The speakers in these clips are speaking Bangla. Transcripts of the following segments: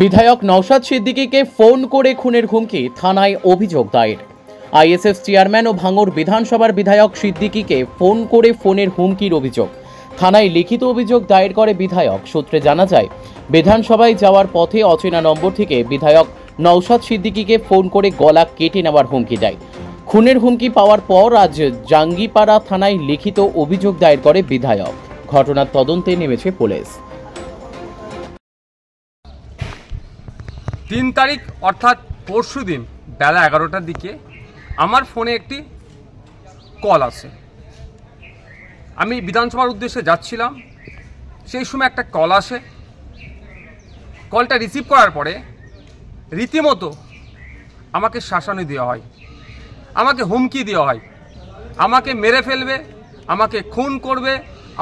বিধায়ক নওশাদ সিদ্দিকীকে ফোন করে খুনের হুমকি, থানায় অভিযোগ দায়ের। আইএসএফ চেয়ারম্যান ও ভাঙড় বিধানসভার বিধায়ক সিদ্দিকীকে ফোন করে ফোনের হুমকির অভিযোগ, থানায় লিখিত অভিযোগ দায়ের করে বিধায়ক। সূত্রে জানা যায়, বিধানসভায় যাওয়ার পথে অচেনা নম্বর থেকে বিধায়ক নওশাদ সিদ্দিকীকে ফোন করে গলা কেটে নেওয়ার হুমকি দেয়। খুনের হুমকি পাওয়ার পর আজ জাঙ্গিপাড়া থানায় লিখিত অভিযোগ দায়ের করে বিধায়ক। ঘটনার তদন্তে নেমেছে পুলিশ। 3 তারিখ অর্থাৎ পরশু দিন বেলা 11টার দিকে আমার ফোনে একটি কল আসে। আমি বিধানসভার উদ্দেশ্যে যাচ্ছিলাম, সেই সময় একটা কল আসে। কলটা রিসিভ করার পরে রীতিমতো আমাকে শাসানি দেওয়া হয়, আমাকে হুমকি দেওয়া হয়, আমাকে মেরে ফেলবে, আমাকে খুন করবে,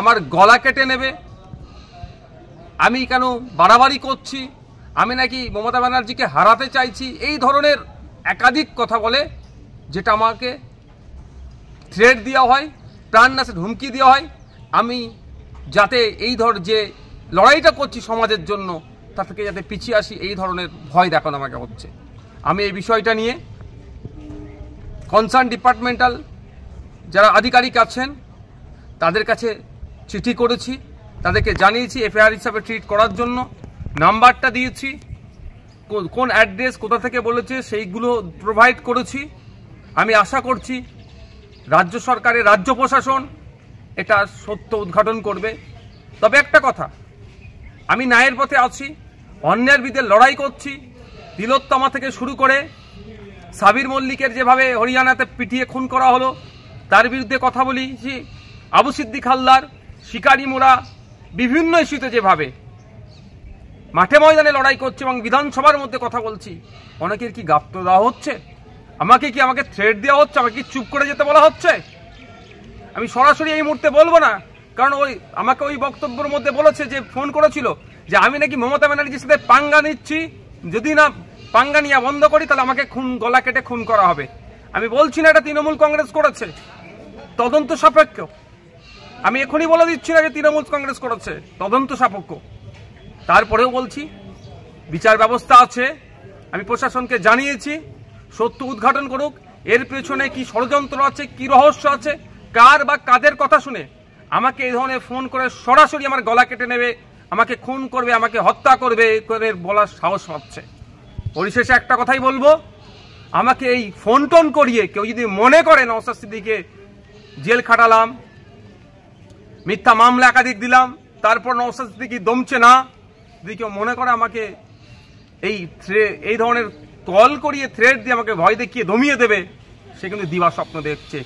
আমার গলা কেটে নেবে, আমি কেন বাড়াবাড়ি করছি, আমি নাকি মমতা ব্যানার্জিকে হারাতে চাইছি, এই ধরনের একাধিক কথা বলে, যেটা আমাকে থ্রেট দেওয়া হয়, প্রাণনাশের হুমকি দেওয়া হয়। আমি যাতে এই যে লড়াইটা করছি সমাজের জন্য, তা থেকে যাতে পিছিয়ে আসি, এই ধরনের ভয় দেখানো আমাকে হচ্ছে। আমি এই বিষয়টা নিয়ে কনসার্ন ডিপার্টমেন্টাল যারা আধিকারিক আছেন তাদের কাছে চিঠি করেছি, তাদেরকে জানিয়েছি এফআইআর হিসাবে ট্রিট করার জন্য, নাম্বারটা দিয়েছি, কোন অ্যাড্রেস কোথা থেকে বলেছে সেইগুলো প্রোভাইড করেছি। আমি আশা করছি রাজ্য সরকারের রাজ্য প্রশাসন এটা সত্য উদ্ঘাটন করবে। তবে একটা কথা, আমি ন্যায়ের পথে আছি, অন্যায়ের বিরুদ্ধে লড়াই করছি। তিলোত্তমা থেকে শুরু করে সাবির মল্লিকের যেভাবে হরিয়ানাতে পিটিয়ে খুন করা হলো, তার বিরুদ্ধে কথা বলেছি। আবু সিদ্দিক হালদার, শিকারি মোড়া, বিভিন্ন ইস্যুতে যেভাবে মাঠে ময়দানে লড়াই করছে এবং বিধানসভার মধ্যে কথা বলছি, অনেকের কি গাপ্ত দেওয়া হচ্ছে? আমাকে থ্রেট দেওয়া হচ্ছে? আমাকে কি চুপ করে যেতে বলা হচ্ছে? আমি সরাসরি এই মুহূর্তে বলবো না, কারণ আমাকে ওই বক্তব্যের মধ্যে বলেছে, যে ফোন করেছিল যে আমি নাকি মমতা ব্যানার্জির সাথে পাঙ্গা নিচ্ছি, যদি না পাঙ্গা নিয়ে বন্ধ করি তাহলে আমাকে গলা কেটে খুন করা হবে। আমি বলছি না এটা তৃণমূল কংগ্রেস করেছে, তদন্ত সাপেক্ষ। আমি এখনই বলে দিচ্ছি না যে তৃণমূল কংগ্রেস করেছে, তদন্ত সাপেক্ষ। তারপরেও বলছি বিচার ব্যবস্থা আছে, আমি প্রশাসনকে জানিয়েছি সত্য উদ্ঘাটন করুক, এর পেছনে কি ষড়যন্ত্র আছে, কি রহস্য আছে, কার বা কাদের কথা শুনে আমাকে এই ধরনের ফোন করে সরাসরি আমার গলা কেটে নেবে, আমাকে খুন করবে, আমাকে হত্যা করবে করে বলার সাহস পাচ্ছে। পরিশেষে একটা কথাই বলবো, আমাকে এই ফোন টোন করিয়ে কেউ যদি মনে করে নওশাদ সিদ্দিকীকে জেল খাটালাম, মিথ্যা মামলা একাধিক দিলাম, তারপর নওশাদ সিদ্দিকী দমছে না, যদি কেউ মনে করে আমাকে এই ধরনের কল করিয়ে থ্রেট দিয়ে আমাকে ভয় দেখিয়ে দমিয়ে দেবে, সে কিন্তু দিবা স্বপ্ন দেখছে।